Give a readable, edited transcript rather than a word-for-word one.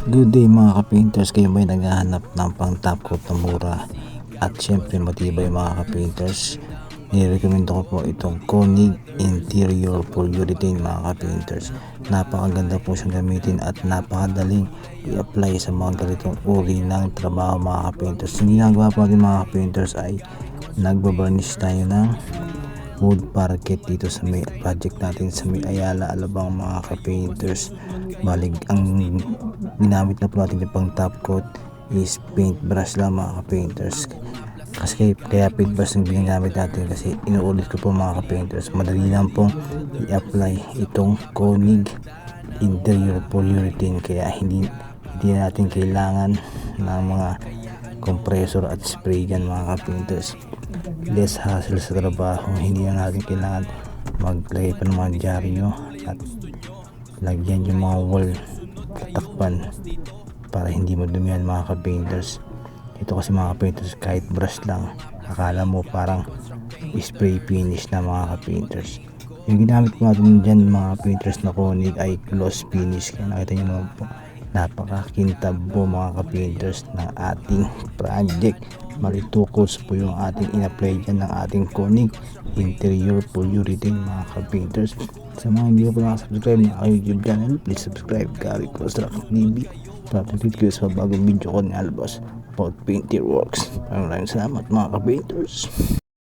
Good day mga ka-painters, kayo ba'y naghahanap ng pang top coat na mura at syempre matibay mga ka-painters? Nirekomendo ko po itong Konig Interior Polyurethane mga ka-painters. Napakaganda po siyang gamitin at napakadaling i-apply sa mga ganitong uri ng trabaho mga ka-painters. Yung ginagawa po natin mga ka-painters ay nagbabarnish tayo ng wood parquet dito sa may project natin sa may Ayala, Alabang mga ka-painters. Balig ang ginamit na po natin yung pang top coat is paintbrush lang mga ka-painters. Kasi kaya paintbrush yung ginagamit natin kasi inuulit ko po mga ka-painters, madali lang pong i-apply itong Konig Interior Polyurethane, kaya hindi natin kailangan ng mga compressor at spray gun mga ka-painters. Less hassle sa trabaho, hindi na natin kailangan maglagay pa ng mga dyaryo at lagyan yung mga wall takpan para hindi madumihan mga ka-painters. Ito kasi mga ka-painters, kahit brush lang akala mo parang spray finish na mga ka-painters. Yung ginamit ko natin dyan mga painters na Konig ay gloss finish, kaya nakita nyo naman po napakakintab po mga ka-painters ng ating project. Maritukos po yung ating in-apply dyan ng ating Konig Interior Polyurethane mga ka-painters. Sa mga hindi po nakasubscribe na YouTube channel, please subscribe Gary Construction TV para update kayo sa bagong video ko ni Albos about painter works. Maraming salamat mga ka-painters.